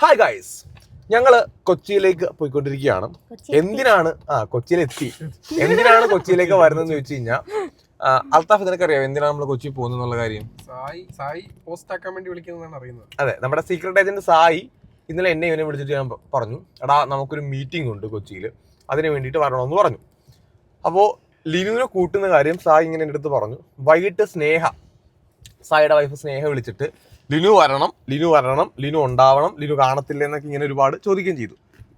Hi guys, ഞങ്ങള് കൊച്ചിയിലേക്ക് പോയിക്കൊണ്ടിരിക്കുകയാണ്. എന്തിനാണ് കൊച്ചിയിലേക്ക് വരുന്നതെന്ന് ചോദിച്ചു കഴിഞ്ഞാൽ, അൽത്താഫ് നിനക്കറിയാം എന്തിനാണ് നമ്മൾ കൊച്ചി പോകുന്നുള്ള കാര്യം? സായി പോസ്റ്റ് ആക്കാൻ വേണ്ടി വിളിക്കുന്നതാണ് അറിയുന്നത്. അതെ, നമ്മുടെ സീക്രട്ട് ഏജന്റ് സായി ഇന്നലെ ഇവനെ വിളിച്ചിട്ട് ഞാൻ പറഞ്ഞു, എടാ നമുക്കൊരു മീറ്റിംഗ് ഉണ്ട് കൊച്ചിയിൽ, അതിന് വേണ്ടിയിട്ട് വരണമെന്ന് പറഞ്ഞു. അപ്പോൾ ലിനുവിനെ കൂട്ടുന്ന കാര്യം സായി ഇങ്ങനെ എൻ്റെ അടുത്ത് പറഞ്ഞു. വൈകിട്ട് സായിയുടെ വൈഫ് സ്നേഹ വിളിച്ചിട്ട് ലിനു വരണം, ലിനു ഉണ്ടാവണം, ലിനു കാണത്തില്ല എന്നൊക്കെ ഇങ്ങനെ ഒരുപാട് ചോദിക്കുകയും ചെയ്തു.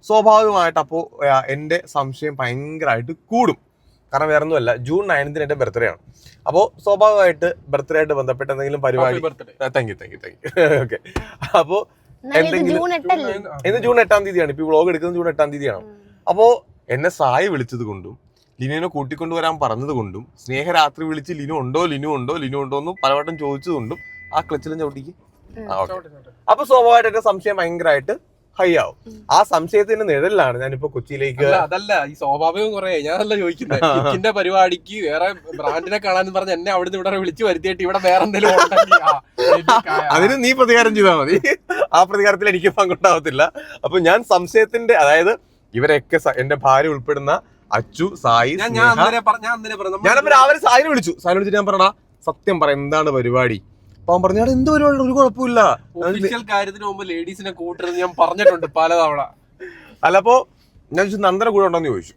സ്വാഭാവികമായിട്ട് അപ്പോൾ എൻ്റെ സംശയം ഭയങ്കരമായിട്ട് കൂടും. കാരണം വേറെ ഒന്നുമല്ല, ജൂൺ 9 എൻ്റെ ബർത്ത്ഡേ ആണ്. അപ്പോൾ സ്വാഭാവികമായിട്ട് ബർത്ത്ഡേ ആയിട്ട് ബന്ധപ്പെട്ട എന്തെങ്കിലും പരിപാടി. Thank you okay. അപ്പോൾ എന്തെങ്കിലും ഇന്ന് ജൂൺ 8 ഇപ്പൊ വ്ളോഗ് എടുക്കുന്നത് ജൂൺ 8 അപ്പോൾ എന്നെ സായി വിളിച്ചത് കൊണ്ടും ലിനുവിനെ കൂട്ടിക്കൊണ്ടുവരാൻ പറഞ്ഞത് കൊണ്ടും സ്നേഹ രാത്രി വിളിച്ച് ലിനു ഉണ്ടോ എന്ന് പലവട്ടം ചോദിച്ചതുകൊണ്ടും ആ ക്ലച്ചിലും ചവിട്ടിക്ക്. അപ്പൊ സ്വാഭാവികമായിട്ട് എന്റെ സംശയം ഭയങ്കരമായിട്ട് ഹൈ ആവും. ആ സംശയത്തിന്റെ നിഴലിലാണ് ഞാനിപ്പോ കൊച്ചിയിലേക്ക്. അതല്ല, ഈ സ്വാഭാവികം കുറെ ഞാനല്ല ചോദിക്കുന്നത്. കിക്കിന്റെ പരിപാടിക്ക് വേറെ ബ്രാൻഡിനെ കാണാന്ന് പറഞ്ഞ് എന്നെ അവിടുന്ന് ഇവിടെ വിളിച്ചു വരുത്തിയിട്ട് ഇവിടെ വേറെ എന്തെങ്കിലും അതിന് നീ പ്രതികാരം ചെയ്താൽ മതി. ആ പ്രതികാരത്തിൽ എനിക്ക് പങ്കുണ്ടാവത്തില്ല. അപ്പൊ ഞാൻ സംശയത്തിന്റെ, അതായത് ഇവരൊക്കെ എന്റെ ഭാര്യ ഉൾപ്പെടുന്ന അച്ചു, സായി, ഞാൻ രാവിലെ സായിനെ വിളിച്ചിട്ട് ഞാൻ പറഞ്ഞാ സത്യം പറ എന്താണ് പരിപാടി? അപ്പൊ അവൻ പറഞ്ഞു എന്ത് പരിപാടി, ഒരു കുഴപ്പമില്ല. കാര്യത്തിന് മുമ്പ് ലേഡീസിനെ കൂട്ടരുത് ഞാൻ പറഞ്ഞിട്ടുണ്ട് പലതവണ. അല്ല, അപ്പൊ ഞാൻ ചോദിച്ചു നന്ദന കൂടെ ഉണ്ടോന്ന് ചോദിച്ചു.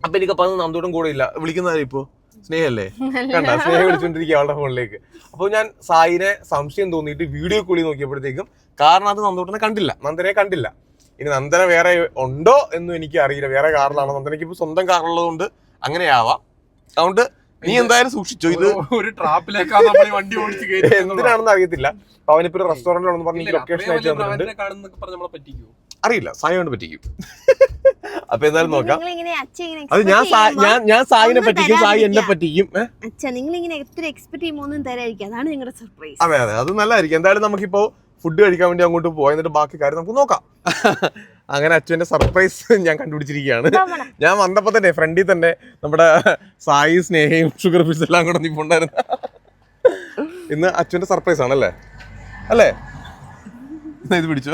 അപ്പൊ എനിക്ക് പറഞ്ഞത് നന്ദൂട്ടും കൂടെ ഇല്ല. വിളിക്കുന്നതായി ഇപ്പൊ സ്നേഹല്ലേ, കണ്ട സ്നേഹ വിളിച്ചോണ്ടിരിക്കുക അവളുടെ ഫോണിലേക്ക്. അപ്പൊ ഞാൻ സായിനെ സംശയം തോന്നിയിട്ട് വീഡിയോ കോളി നോക്കിയപ്പോഴത്തേക്കും, കാരണം അത് നന്ദൂട്ടനെ കണ്ടില്ല. ഇനി നന്ദന വേറെ ഉണ്ടോ എന്നും എനിക്ക് അറിയില്ല, വേറെ കാറിലാണോ. നന്ദനയ്ക്ക് ഇപ്പൊ സ്വന്തം കാറുള്ളതുകൊണ്ട് അങ്ങനെയാവാം. അതുകൊണ്ട് നീ എന്തായാലും സൂക്ഷിച്ചോ, ഇത് ഒരു ട്രാപ്പിലേക്കാണ് നമ്മൾ വണ്ടി ഓടിച്ച് കയറി എന്തിനാണെന്ന് അറിയത്തില്ല. അവനിപ്പോ ഒരു റെസ്റ്റോറന്റിലാണെന്ന് പറഞ്ഞ് ലൊക്കേഷൻ അയച്ചു തന്നിട്ടുണ്ട്. അറിയില്ല, സായി കൊണ്ട് പറ്റിക്കും. അപ്പൊ എന്തായാലും നോക്കാം. അത് ഞാൻ സായിനെ പറ്റിക്കും, സായി എന്നെ പറ്റിക്കും. അതെ, അത് നല്ലതായിരിക്കും. എന്തായാലും നമുക്കിപ്പോ ഫുഡ് കഴിക്കാൻ വേണ്ടി അങ്ങോട്ട് പോയി, എന്നിട്ട് ബാക്കി കാര്യം നമുക്ക് നോക്കാം. അങ്ങനെ അച്ഛൻ്റെ സർപ്രൈസ് ഞാൻ കണ്ടുപിടിച്ചിരിക്കുകയാണ്. ഞാൻ വന്നപ്പോ തന്നെ ഫ്രണ്ടിൽ തന്നെ നമ്മുടെ സായി, സ്നേഹയും ഷുഗർ ഫിഷ് എല്ലാം കൂടെ നിൽപ്പുണ്ടായിരുന്നു. ഇന്ന് അച്ഛൻ്റെ സർപ്രൈസ് ആണല്ലേ? അല്ലേ? ഇത് പിടിച്ചോ.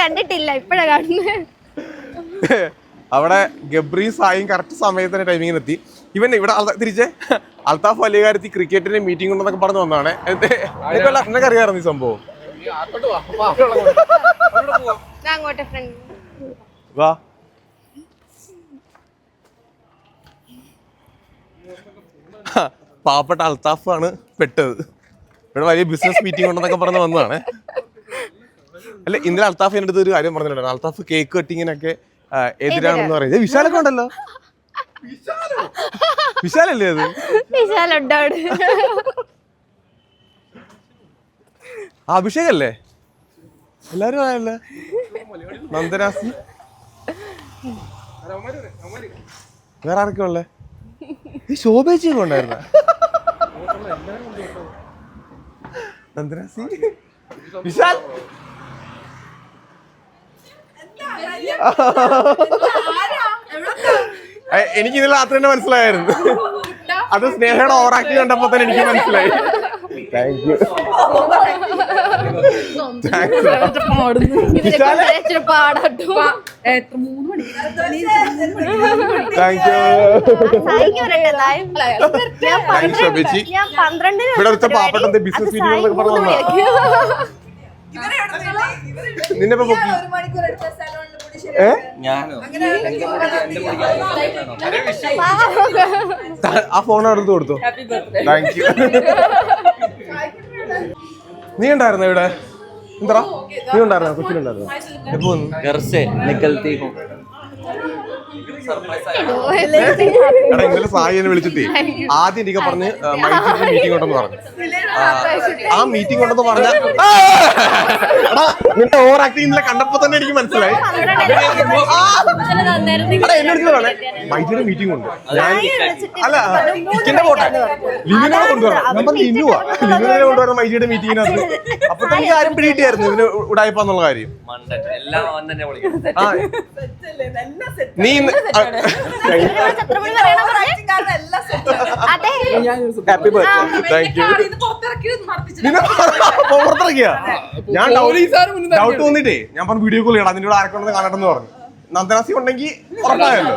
കണ്ടിട്ടില്ല, ഇപ്പഴാ കാണുന്നത്. അവിടെ ഗബ്രി സായും കറക്റ്റ് സമയത്തിന് ടൈമിങ്ങിന് എത്തി. ഇവൻ ഇവിടെ തിരിച്ചേ അൽത്താഫ് അലികാരത്തി ക്രിക്കറ്റിന്റെ മീറ്റിംഗ് ഉണ്ടെന്നൊക്കെ പറഞ്ഞു വന്നാണ്. നിനക്ക് അറിയാമായിരുന്നു ഈ സംഭവം? വാ, പാവപ്പെട്ട അൽത്താഫ് ആണ് പെട്ടത്. ഇവിടെ വലിയ ബിസിനസ് മീറ്റിംഗ് ഉണ്ടെന്നൊക്കെ പറഞ്ഞ് വന്നതാണ്. അല്ല, ഇന്നലെ അൽത്താഫ് എൻ്റെ അടുത്ത് ഒരു കാര്യം പറഞ്ഞിട്ടുണ്ടായിരുന്നു. അൽത്താഫ് കേക്ക് കട്ടിങ്ങിനൊക്കെ എതിരാണെന്ന് പറയുന്നത്. വിശാലൊക്കെ ഉണ്ടല്ലോ. വിശാലല്ലേ അത്? അഭിഷേക് അല്ലേ? എല്ലാരും ആയല്ലേ? നന്ദനാസി, വേറെ ആരൊക്കെ ഉള്ളേ? ഈ ശോഭേച്ചിയൊക്കെ ഉണ്ടായിരുന്ന? നന്ദനാസി, വിശാൽ. എനിക്ക് ഇന്നലെ രാത്രി തന്നെ മനസ്സിലായിരുന്നു. അത് സ്നേഹയുടെ ഓവറാക്ട് കണ്ടപ്പോ തന്നെ എനിക്ക് മനസ്സിലായി. Thank you. ഇവിടെ വെച്ച പാവപ്പെട്ട ബിസിനസ് മീറ്റിംഗ് പറഞ്ഞു നിന്നെ ആ ഫോൺ എടുത്ത് കൊടുത്തു. Thank you. നീ ഉണ്ടായിരുന്നോ ഇവിടെ? എന്താ നീ ഉണ്ടായിരുന്നോ? കൊച്ചിയിലുണ്ടായിരുന്നോ? എപ്പോ എടാ, ഇന്നലെ സായിനെ വിളിച്ചിട്ടേ ആദ്യം എനിക്ക് പറഞ്ഞ് മൈക്ക് മീറ്റിംഗ് ഉണ്ടെന്ന് പറഞ്ഞു. ആ മീറ്റിംഗ് ഉണ്ടെന്ന് പറഞ്ഞ നിന്റെ ഓവർ ആക്ടിങ് കണ്ടപ്പോ തന്നെ എനിക്ക് മനസ്സിലായി. വൈദ്യുതി മീറ്റിംഗ് ഉണ്ട്. അല്ല കിക്കിന്റെ പോട്ടെ, ലിനുവിനെ കൊണ്ടുവരണം. നമ്മൾ ലിനുവാ, ലിനുവിനെ കൊണ്ടുവരണം വൈദ്യുതിയുടെ മീറ്റിങ്ങിനകത്ത്. അപ്പൊ തന്നെ ആരും പിടിയിട്ടായിരുന്നു ഇതിന് ഉടായിപ്പെന്നുള്ള കാര്യം. നീ ഹാപ്പി ബർത്ത്ഡേ. Thank you. പുറത്തിറക്കിയ ഞാൻ ഡൗട്ട് വന്നിട്ടേ ഞാൻ പറഞ്ഞു വീഡിയോ കോൾ ചെയ്യണം, അതിന്റെ കൂടെ ആർക്കൊണ്ടെന്ന് കാണട്ടെന്ന് പറഞ്ഞു. നന്ദനാസി ഉണ്ടെങ്കിൽ ഉറപ്പായല്ലോ.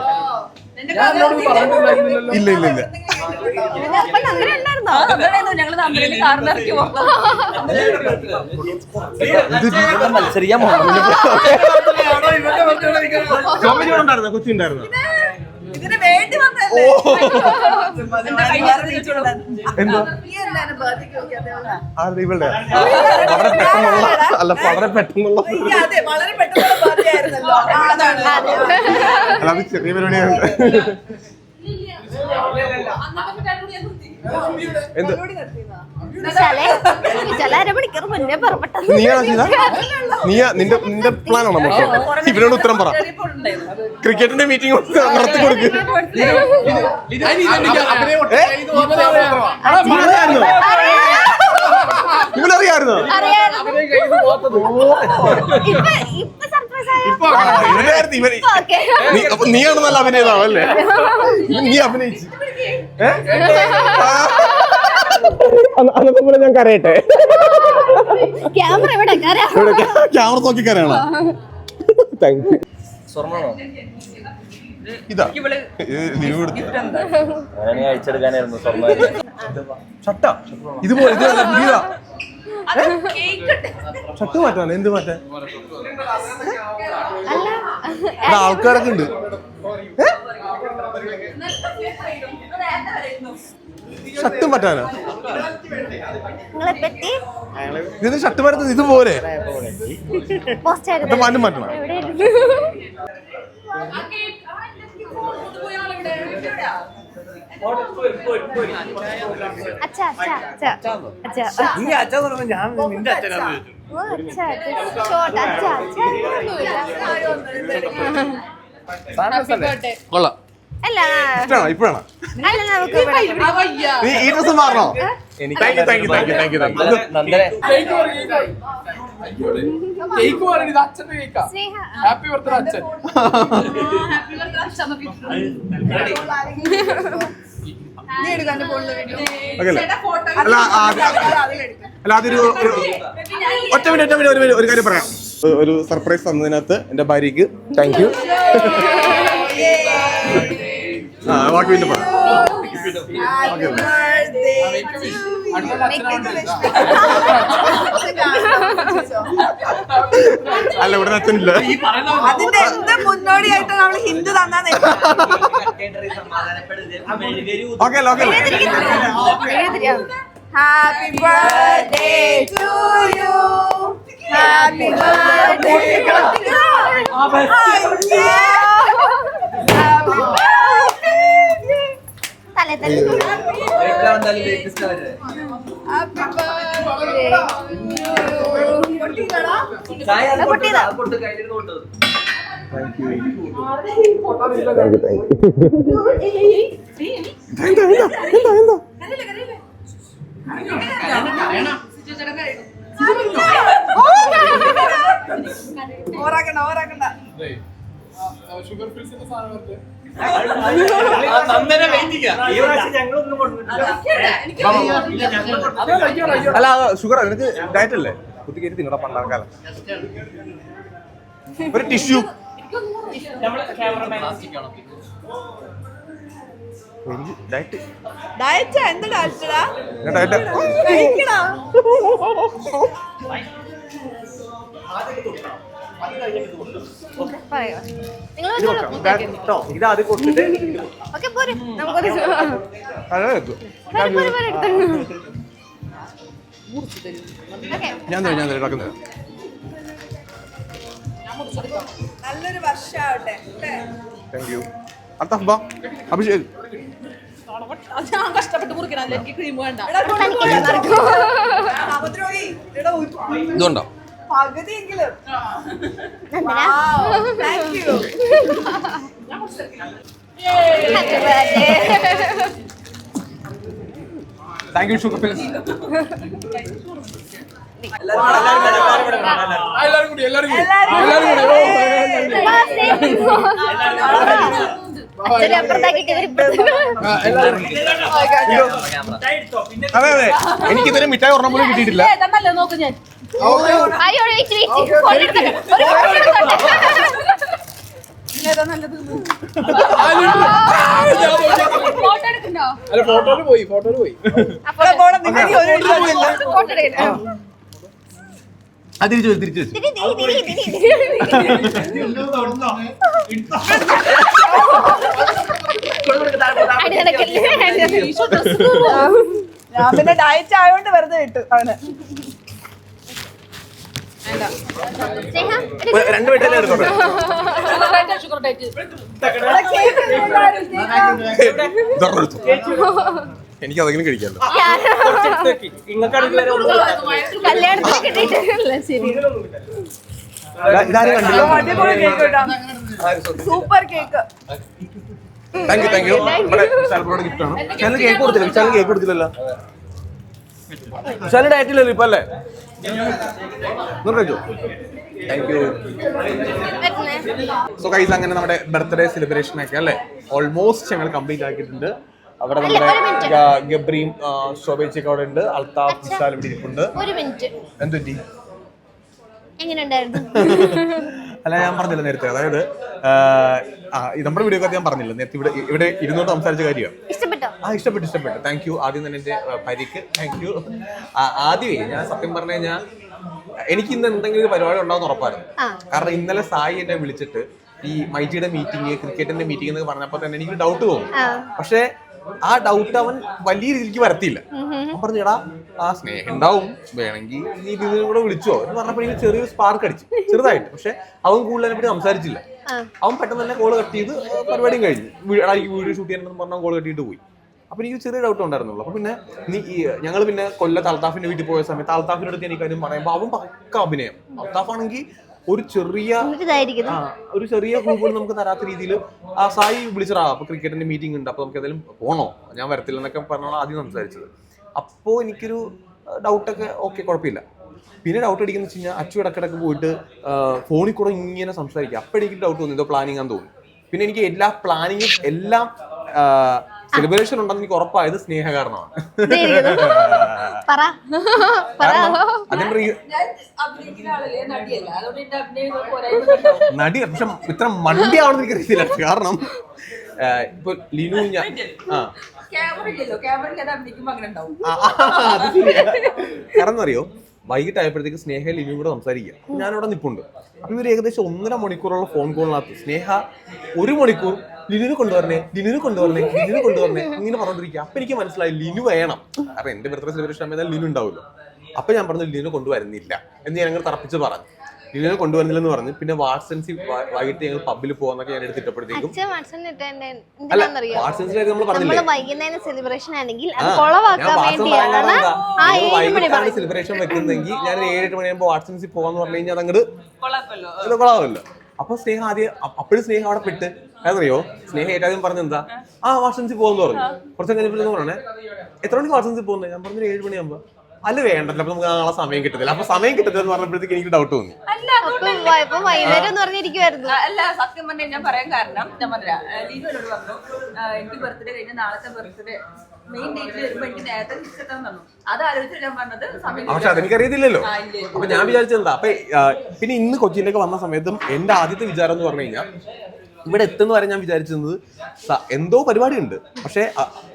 ഇല്ല ഇല്ല ഇല്ല മത്സരിക്കാൻ കൊച്ചി ഉണ്ടായിരുന്നു. ഇവളുടെ വളരെ പെട്ടെന്നുള്ള അല്ല വളരെ പെട്ടെന്നുള്ള അല്ല അത് ചെറിയ പരിപാടിയാണ്. എന്ത് നിന്റെ പ്ലാനാണോ മൊത്തം? ഇവരോട് ഉത്തരം പറ. ക്രിക്കറ്റിന്റെ മീറ്റിംഗ് നടത്തി കൊടുക്ക്. ഇവനറിയായിരുന്നോ? നീയാണ് നല്ല അഭിനേതാവ് അല്ലേ? നീ അഭിനയിച്ചു. അന്നത്തെ ഞാൻ കരയട്ടെ. ക്യാമറ നോക്കി കരയണോ? Thank you. ഇതാ അയച്ചെടുക്കാനായിരുന്നു സ്വർണ്ണ ഷട്ട. ഇതുപോലെ ഇതല്ല പുതിയതാ. ഷട്ട് മാറ്റാണ്. എന്ത് മാറ്റാൻ? ആൾക്കാരൊക്കെ ഉണ്ട്. ഷട്ട് മാറ്റാനോ? ഇത് ഷട്ട് മാറ്റുന്നത് ഇതുപോലെ മാറ്റം മാറ്റണം. കൊള്ളാം. ഇപ്പഴാണോ നീ ഈ ഡ്രസ് മാറണോ? അല്ല അതൊരു ഒറ്റ മിനിറ്റ് ഒരു കാര്യം പറയാം. ഒരു സർപ്രൈസ് തന്നതിനകത്ത് എന്റെ ഭാര്യക്ക് താങ്ക് യു. ബാക്കി പിന്നെ പറയാം. അല്ല ഇവിടെ അച്ഛനില്ല. അതിന്റെ എന്ത് മുന്നോടിയായിട്ട് നമ്മൾ ഹിന്ദു തന്നാ happy birthday to you. Happy birthday ഓറാക്കണ്ട അല്ല ഷുഗർ നിനക്ക് ഡയറ്റ് അല്ലേ? കുത്തി കയറ്റി തിന്നടാ പണ്ടാക്കാലം. ഒരു ടിഷ്യൂ ഡയറ്റ് എന്ത് ഡയറ്റാ? ഇത് അത് കൊടുത്തിട്ട് ഞാൻ നല്ലൊരു വർഷാവട്ടെ. Thank you. അഭിഷേക് ഞാൻ കഷ്ടപ്പെട്ട് മുറിക്കണം അല്ലെങ്കിൽ ക്രീം വേണ്ട ഇതുണ്ടോ പകുതിയെങ്കിലും thank you thank you sugar fills. അതെ അതെ എനിക്കിതുവരെ മിഠായി ഒരെണ്ണം പോലും കിട്ടിയിട്ടില്ല. നോക്ക് ഞാൻ ഏതാ നല്ലത് അല്ല ഫോട്ടോയില് പോയി അത് തിരിച്ചു തിരിച്ചു ഞാൻ പിന്നെ ഡയറ്റ് ആയോണ്ട് വെറുതെ ഇട്ടു അവന് രണ്ട് മിഠായി എടുത്തോട്ടെ. എനിക്ക് അതെങ്കിലും കഴിക്കാമല്ലോ. ഇതാരും കണ്ടില്ല. അടിപൊളി കേക്ക് കേട്ടോ super cake thank you thank U. നമ്മുടെ വിശാലിനോട് ഗിഫ്റ്റ് ആണ്. വിശാലിന് കേക്ക് കൊടുത്തില്ല. വിശാലിന് കേക്ക് കൊടുത്തില്ലല്ലോ. വിശാലിന് ഡയറ്റില്ലല്ലോ ഇപ്പൊ അല്ലേ? കഴിച്ചോ. Thank you. സോ ഗൈസ് അങ്ങനെ നമ്മുടെ ബർത്ത്ഡേ സെലിബ്രേഷൻ ഒക്കെ അല്ലേ ഓൾമോസ്റ്റ് ഞങ്ങൾ കംപ്ലീറ്റ് ആക്കിയിട്ടുണ്ട്. അവിടെ നമ്മുടെ ഗബ്രിയും ശോഭേച്ചൊക്കെ അവിടെ ഉണ്ട്. അൽത്താഫ് വിശാൽ ഇവിടെ ഇരിപ്പുണ്ട്. എന്ത് പറ്റി? അല്ല ഞാൻ പറഞ്ഞില്ല നേരത്തെ, അതായത് നമ്മുടെ വീഡിയോ ഞാൻ പറഞ്ഞില്ല നേരത്തെ ഇവിടെ ഇരുന്നോട്ട് സംസാരിച്ച കാര്യമാണ്. ഇഷ്ടപ്പെട്ടു. Thank you. ആദ്യം തന്നെ എന്റെ പരിക്ക് താങ്ക് യു. ആദ്യമേ ഞാൻ സത്യം പറഞ്ഞു കഴിഞ്ഞാൽ എനിക്ക് ഇന്ന് എന്തെങ്കിലും ഒരു പരിപാടി ഉണ്ടാവുന്ന ഉറപ്പായിരുന്നു. കാരണം ഇന്നലെ സായി എന്നെ വിളിച്ചിട്ട് ഈ മൈറ്റിയുടെ മീറ്റിംഗ് ക്രിക്കറ്റിന്റെ മീറ്റിംഗ് എന്നൊക്കെ പറഞ്ഞപ്പോൾ തന്നെ എനിക്ക് ഡൗട്ട് തോന്നും. പക്ഷെ ആ ഡൗട്ട് അവൻ വലിയ രീതിക്ക് വരത്തില്ല. അവൻ പറഞ്ഞടാ ആ സ്നേഹം ഉണ്ടാവും വേണമെങ്കിൽ നീ ഇതിനെ കൂടെ വിളിച്ചോ എന്ന് പറഞ്ഞപ്പോൾ എനിക്ക് ചെറിയൊരു സ്പാർക്ക് അടിച്ചു ചെറുതായിട്ട്. പക്ഷെ അവൻ കൂടുതൽ പറ്റി സംസാരിച്ചില്ല. അവൻ പെട്ടെന്ന് തന്നെ കോള് കട്ട് ചെയ്ത് പരിപാടിയും കഴിഞ്ഞു. വീഡിയോ ഷൂട്ട് ചെയ്യാനെന്ന് പറഞ്ഞാൽ കോള് കട്ടിയിട്ട് പോയി. അപ്പൊ എനിക്ക് ചെറിയ ഡൗട്ട് ഉണ്ടായിരുന്നുള്ളൂ. അപ്പൊ പിന്നെ ഞങ്ങൾ പിന്നെ കൊല്ലത്ത് അൽത്താഫിന്റെ വീട്ടിൽ പോയ സമയത്ത് അൽത്താഫിന്റെ അടുത്ത് എനിക്ക് കാര്യം പറയുമ്പോൾ അവൻ പക്ക അഭിനയം. അൽത്താഫ് ആണെങ്കിൽ ഒരു ചെറിയ ഗ്രൂപ്പുകൾ നമുക്ക് തരാത്ത രീതിയിൽ ആ സായി വിളിച്ചടാ അപ്പൊ ക്രിക്കറ്റിന്റെ മീറ്റിംഗ് ഉണ്ട് അപ്പൊ നമുക്ക് ഏതായാലും പോണോ ഞാൻ വരത്തില്ല എന്നൊക്കെ പറഞ്ഞാണ് ആദ്യം സംസാരിച്ചത്. അപ്പോൾ എനിക്കൊരു ഡൗട്ടൊക്കെ ഓക്കെ കുഴപ്പമില്ല. പിന്നെ ഡൗട്ട് അടിക്കുന്ന വെച്ച് കഴിഞ്ഞാൽ അച്ചു ഇടക്കിടക്ക് പോയിട്ട് ഫോണിൽ കൂടെ ഇങ്ങനെ സംസാരിക്കുക. അപ്പൊ എനിക്ക് ഡൗട്ട് തോന്നി എന്തോ പ്ലാനിങ് ആണെന്ന് തോന്നി. പിന്നെ എനിക്ക് എല്ലാ പ്ലാനിങ്ങും എല്ലാം സെലിബ്രേഷൻ ഉണ്ടെന്ന് എനിക്ക് ഉറപ്പായത് സ്നേഹ കാരണമാണ്. നടി പക്ഷെ ഇത്ര മണ്ടിയാവണമെന്ന് എനിക്ക് അറിയത്തില്ല. കാരണം ഇപ്പൊ ലിനു ഞാൻ കാരണം അറിയോ വൈകിട്ടായപ്പോഴത്തേക്ക് സ്നേഹ ലിനു കൂടെ സംസാരിക്കുക. ഞാനിവിടെ നിൽപ്പുണ്ട്. അപ്പൊ ഇവർ ഏകദേശം 1.5 മണിക്കൂറുള്ള ഫോൺ കോളിനകത്ത് സ്നേഹ 1 മണിക്കൂർ ലിനുവിനെ കൊണ്ടുവരണേ ഇങ്ങനെ പറഞ്ഞോണ്ടിരിക്കുക. അപ്പൊ എനിക്ക് മനസ്സിലായി ലിനു വേണം. കാരണം എന്റെ ബർത്ത്ഡേ സെലിബ്രേഷൻ ആകുമ്പോൾ ലിനു ഉണ്ടാവുമല്ലോ. അപ്പൊ ഞാൻ പറഞ്ഞു ലിനുവിനെ കൊണ്ടുവരുന്നില്ല എന്ന് ഞാൻ അങ്ങനെ തറപ്പിച്ച് പറഞ്ഞു. ലിനുവിനെ കൊണ്ടുവരുന്നില്ലെന്ന് പറഞ്ഞു. പിന്നെ വാട്സൻസി വൈകിട്ട് ഞങ്ങൾ പബ്ബിൽ പോകാന്നൊക്കെ ഞാൻ എടുത്തിട്ടപ്പോഴത്തേക്കും വൈകിട്ടാണ് സെലിബ്രേഷൻ വെക്കുന്നെങ്കിൽ ഞാൻ 7-8 മണിയാകുമ്പോൾ വാട്സൻസിൽ പോകാന്ന് പറഞ്ഞു കഴിഞ്ഞാൽ അതങ്ങോട്ട് കൊള്ളാമല്ലോ. അപ്പൊ സ്നേഹ ആദ്യം അപ്പോഴും സ്നേഹ അവിടെ പെട്ട് അതറിയോ സ്നേഹ ഏറ്റവും പറഞ്ഞെന്താ വാട്സൻസിൽ പോകുന്നു പറഞ്ഞു. കുറച്ച് കഴിഞ്ഞപ്പോൾ പറഞ്ഞേ എത്ര മണിക്ക് വാട്സൻസിൽ പോകുന്നത്? ഞാൻ പറഞ്ഞു 7 മണിയാകുമ്പോ. അല്ല വേണ്ടല്ലോ അപ്പൊ നമുക്ക് നാളെ സമയം കിട്ടത്തില്ല. അപ്പൊ സമയം കിട്ടത്തില്ല എന്ന് പറഞ്ഞപ്പോഴത്തേക്ക് എനിക്ക് ഡൗട്ട് തോന്നി. അല്ല സത്യം പറഞ്ഞാൽ ഞാൻ പറയാൻ കാരണം ഞാൻ പറഞ്ഞ ലീനോട് പറഞ്ഞു എനിക്ക് ബർത്ത്ഡേ കഴിഞ്ഞ നാളത്തെ ബർത്ത്ഡേ മെയിൻ ഡേറ്റിൽ വരുമ്പോ എനിക്ക് നേരത്തെ തിരിച്ചെത്താൻ തന്നു. അത് ആലോചിച്ചിട്ട് ഞാൻ പറഞ്ഞത് പക്ഷെ അതെനിക്കറിയത്തില്ലല്ലോ. അപ്പൊ ഞാൻ വിചാരിച്ചെന്താ അപ്പൊ പിന്നെ ഇന്ന് കൊച്ചിയിലേക്ക് വന്ന സമയത്തും എന്റെ ആദ്യത്തെ വിചാരം എന്ന് പറഞ്ഞു കഴിഞ്ഞാൽ ഇവിടെ എത്തുന്ന വരെ ഞാൻ വിചാരിച്ചത് എന്തോ പരിപാടി ഉണ്ട്. പക്ഷെ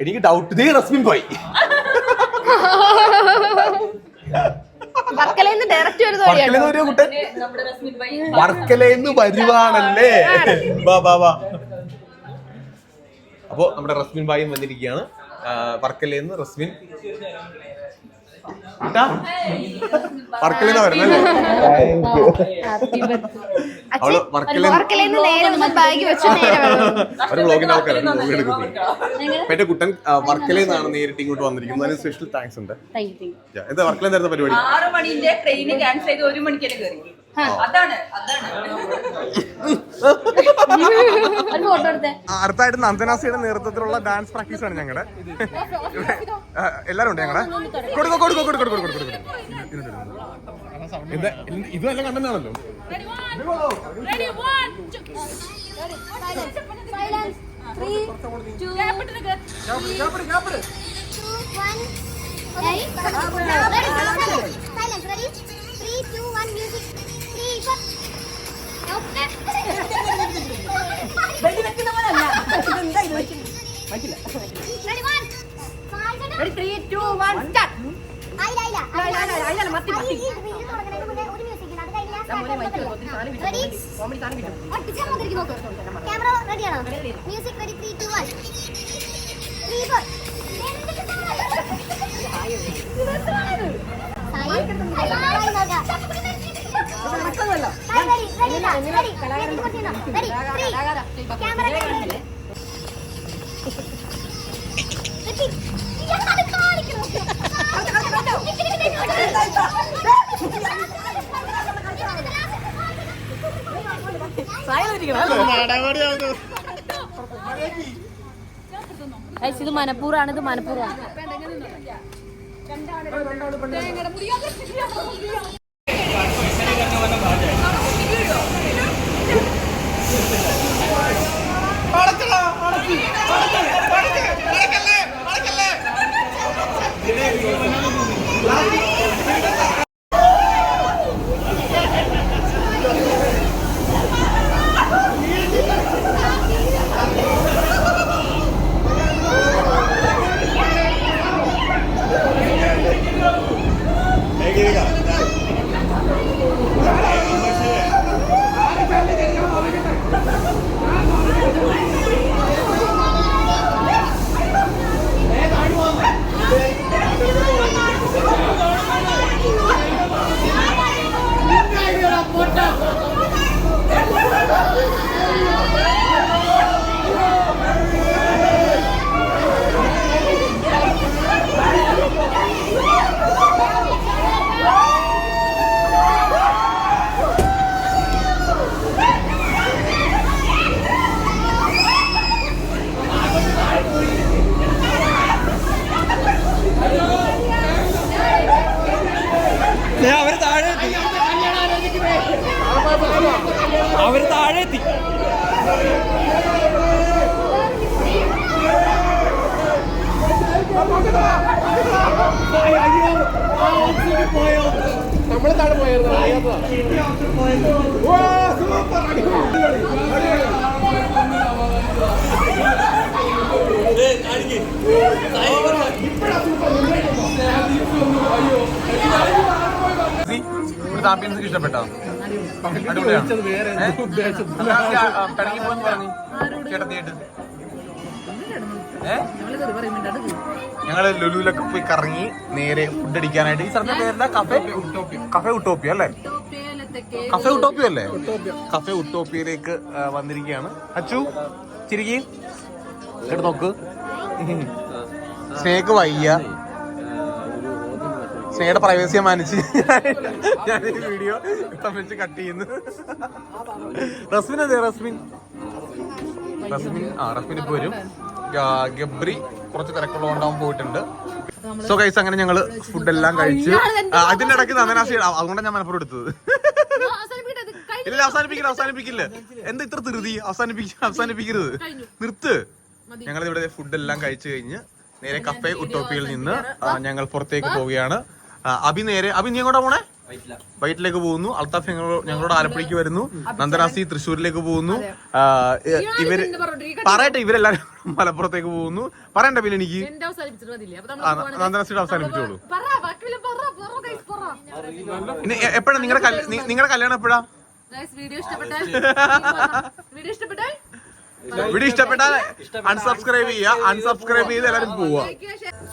എനിക്ക് ഡൗട്ട് ഇതേ റസ്മിൻ പോയി വർക്കലേന്ന് വരുവാണല്ലേ. അപ്പൊ നമ്മുടെ റസ്മിൻ ഭായും വന്നിരിക്കുകയാണ്. വർക്കലേന്ന് റസ്മിൻ വർക്കലേന്ന് വരുന്നല്ലേ. അവള് വർക്കലേന്ന് നേരെ വന്ന് ബാഗ് വെച്ച് നേരെ ഒരു വ്ളോഗിന്റെ ആൾക്കാരാണ് വ്ളോഗ് എടുക്കുന്നത്. എന്റെ കുട്ടൻ വർക്കലേന്നാണ് നേരിട്ട് ഇങ്ങോട്ട് വന്നിരിക്കുന്നത്. അതിന് സ്പെഷ്യൽ താങ്ക്സ് ഉണ്ട്. എന്താ വർക്കല നേരത്തെ പരിപാടി? 6 മണിന്റെ ട്രെയിന് ക്യാൻസൽ ചെയ്ത് 1 മണിക്ക് കയറി. അതാണ് ഫോട്ടോ എടുത്തേ. അടുത്തായിട്ട് നന്ദനാസിയുടെ നേതൃത്വത്തിലുള്ള ഡാൻസ് പ്രാക്ടീസ് ആണ് ഞങ്ങളുടെ. എല്ലാരും ഉണ്ട് ഞങ്ങളുടെ. ഇത് നല്ല കണ്ടെന്നാണല്ലോ. ക്യാമറ റെഡിയാണോ? Music ready 3 2 1 3 4. ഇത് മനപ്പൂറാണ്, ഇത് മനപ്പൂറാണ്. അവര് താഴെ എത്തി. നമ്മള് താഴെ പോയായിരുന്നു. ആംബിയൻസ് ഇഷ്ടപ്പെട്ടോ? ഞങ്ങള് ലുലുവിലൊക്കെ പോയി കറങ്ങി നേരെ ഫുഡ് അടിക്കാനായിട്ട്. ഈ സ്ഥലത്തിന്റെ പേരെന്താ? കഫേ ഉട്ടോപ്പിയ അല്ലേ? കഫേ ഉട്ടോപ്പിയ അല്ലേ? കഫേ ഉട്ടോപ്പിയയിലേക്ക് വന്നിരിക്കുകയാണ്. അച്ചു ചിരിക്കി കേട്ട് നോക്ക്. സ്നേഹക്ക് വയ്യ, സ്നേഹയുടെ പ്രൈവസിയെ മാനിച്ച് ഞാൻ ഈ വീഡിയോ വെച്ച് കട്ട് ചെയ്യുന്നു. റസ്മിൻ അതെ, റസ്മിൻ ഇപ്പൊ വരും. ഗബ്രി കുറച്ച് തിരക്കുള്ളതുകൊണ്ടാവും പോയിട്ടുണ്ട്. സോ ഗൈസ്, അങ്ങനെ ഞങ്ങള് ഫുഡെല്ലാം കഴിച്ച് അതിന്റെ ഇടയ്ക്ക് നന്ദനാശി, അതുകൊണ്ടാണ് ഞാൻ മനപ്പുറം എടുത്തത്. ഇല്ല, അവസാനിപ്പിക്കില്ല. എന്താ ഇത്ര ധൃതി? അവസാനിപ്പിക്കരുത്, നിർത്ത്. ഞങ്ങൾ ഇവിടെ ഫുഡെല്ലാം കഴിച്ചു കഴിഞ്ഞ് നേരെ കഫേ ഉട്ടോപ്പിയിൽ നിന്ന് ഞങ്ങൾ പുറത്തേക്ക് പോവുകയാണ്. അഭി നീ എങ്ങോട്ടാ പോണേ? വൈറ്റിലേക്ക് പോകുന്നു. അൽത്താഫ് ഞങ്ങളോട് ആലപ്പുഴയ്ക്ക് വരുന്നു. നന്ദനാസി തൃശ്ശൂരിലേക്ക് പോകുന്നു. പറയട്ടെ, ഇവരെല്ലാരും മലപ്പുറത്തേക്ക് പോകുന്നു. പറയണ്ട പിന്നെ എനിക്ക്. നന്ദനാസിയുടെ അവസാനിപ്പിച്ചോളൂ. ഇനി എപ്പോഴാ നിങ്ങളുടെ കല്യാണം? എപ്പോഴാ? വീഡിയോ ഇഷ്ടപ്പെട്ടാൽ അൺസബ്സ്ക്രൈബ് ചെയ്ത് എല്ലാവരും പോവുക.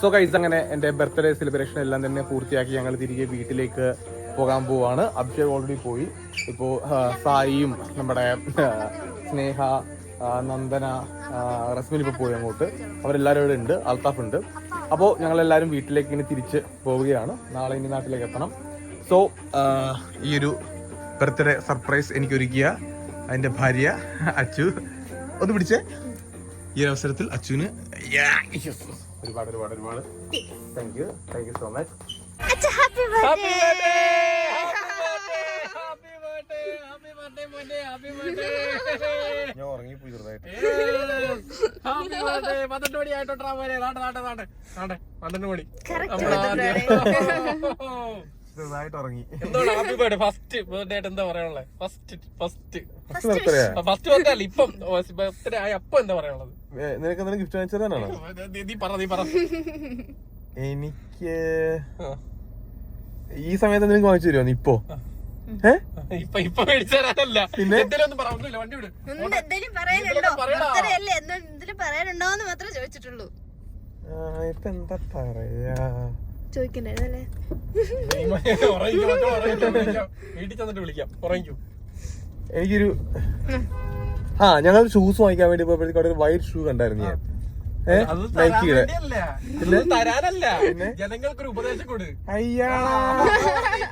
സോ ഗൈസ്, അങ്ങനെ എന്റെ ബർത്ത്ഡേ സെലിബ്രേഷൻ എല്ലാം തന്നെ പൂർത്തിയാക്കി ഞങ്ങൾ തിരികെ വീട്ടിലേക്ക് പോകാൻ പോവാണ്. അഭിഷേക് ഓൾറെഡി പോയി. ഇപ്പോൾ സായിയും നമ്മുടെ സ്നേഹ, നന്ദന, റസ്മിൻ ഇപ്പോൾ പോയി അങ്ങോട്ട്. അവരെല്ലാവരും ഇവിടെ ഉണ്ട്. അൽത്താഫ് ഉണ്ട്. അപ്പോൾ ഞങ്ങളെല്ലാവരും വീട്ടിലേക്ക് ഇനി തിരിച്ച് പോവുകയാണ്. നാളെ ഇനി നാട്ടിലേക്ക് എത്തണം. സോ ഈ ഒരു ബർത്ത്ഡേ സർപ്രൈസ് എനിക്ക് ഒരുക്കിയ അതിൻ്റെ ഭാര്യ അച്ചു ഒന്ന് പിടിച്ചേ. ഈ ഒരു അവസരത്തിൽ അച്ചുവിന് ഒരുപാട് ഒരുപാട് ഒരുപാട് താങ്ക് യു സോ മച്ച്. ഞാൻ ഉറങ്ങിപ്പോയി ചെറുതായിട്ട്. 12 മണി ആയിട്ടോട്ടാ പോലെ 12 മണി ചെറുതായിട്ട് ഉറങ്ങി. എന്താണ് ഹാപ്പി ബർത്ത്ഡേ ഫസ്റ്റ് ബർത്ത്ഡേ ആയിട്ട് എന്താ പറയാനുള്ളത്? ഫസ്റ്റ് ബർത്ത്ഡേ ബർത്ത്ഡേ അല്ല, ഇപ്പം ബർത്ത്ഡേ ആയ അപ്പൊ എന്താ പറയാനുള്ളത്? നിനക്ക് എന്തെങ്കിലും ഗിഫ്റ്റ് വാങ്ങിച്ചതാണോ? നീ പറ എനിക്ക് ഈ സമയത്ത് എന്തെങ്കിലും വാങ്ങിച്ചു തരുമോ നീ ഇപ്പോ? ഇപ്പൊ മേടിച്ചു തരാനല്ല, പിന്നെ എന്തെങ്കിലും പറ. ഒന്നുമില്ല, വണ്ടി വിട്. പറയാനുണ്ടോന്ന് മാത്രമേ ചോദിച്ചിട്ടുള്ളൂ. ഇപ്പൊ എന്താ പറയാ, ചോദിക്കണ്ടേ? വീട്ടിൽ ചെന്നിട്ട് വിളിക്കാം, ഉറങ്ങിക്കൂ. എനിക്കൊരു ഞങ്ങൾ ഷൂസ് വാങ്ങിക്കാൻ വേണ്ടി പോയപ്പോഴത്തേക്ക് അവിടെ ഒരു വൈറ്റ് ഷൂ കണ്ടായിരുന്നു ഞാൻ. നൈക്കിയുടെ തരാനല്ല, ജനങ്ങൾക്കൊരു ഉപദേശം കൊടു. അയ്യാ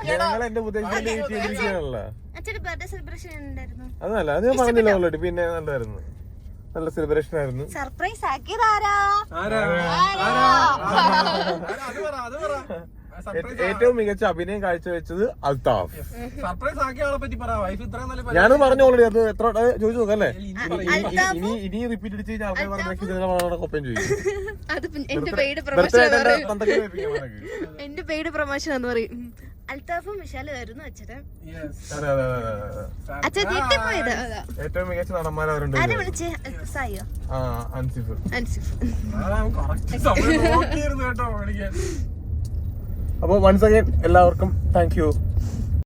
ഞങ്ങൾ എന്റെ ഉപദേശത്തിന്റെ വീട്ടിലിരിക്കുകയാണല്ലോ. അതല്ല, അത് ഞാൻ പറഞ്ഞില്ല ഓൾറെഡി. പിന്നെ നല്ലതായിരുന്നു, നല്ല സെലിബ്രേഷൻ ആയിരുന്നു. സർപ്രൈസ് ആക്കിയതാരാ? ഏറ്റവും മികച്ച അഭിനയം കാഴ്ചവെച്ചത് അൽത്താഫ്. സർപ്രൈസ് ആക്കിയ ആളെ പറ്റി പറ. വൈഫ് ഇത്രയും നല്ല ഞാനത് പറഞ്ഞു ഓൾറെഡി. അത് എത്ര ചോദിച്ചു നോക്കല്ലേ? ഇനി റിപ്പീറ്റ് അടിച്ച് കഴിഞ്ഞാൽ ആൾക്കാർ പറഞ്ഞ കൊപ്പം ചോദിക്കും. എന്റെ പെയ്ഡ് പ്രൊമോഷൻ എന്ന് പറയും. അൽത്താഫും വിശാലും ആയിരുന്നു അച്ഛൻ. അച്ഛൻ ഞെട്ടിപ്പോയത്. ഏറ്റവും മികച്ച നടന്മാരവരുണ്ട്. ആരെ വിളിച്ചേ? സായിയോ? അൻസിഫ്. കേട്ടോ. അപ്പോൾ വൺസ് അഗൈൻ എല്ലാവർക്കും താങ്ക് യു.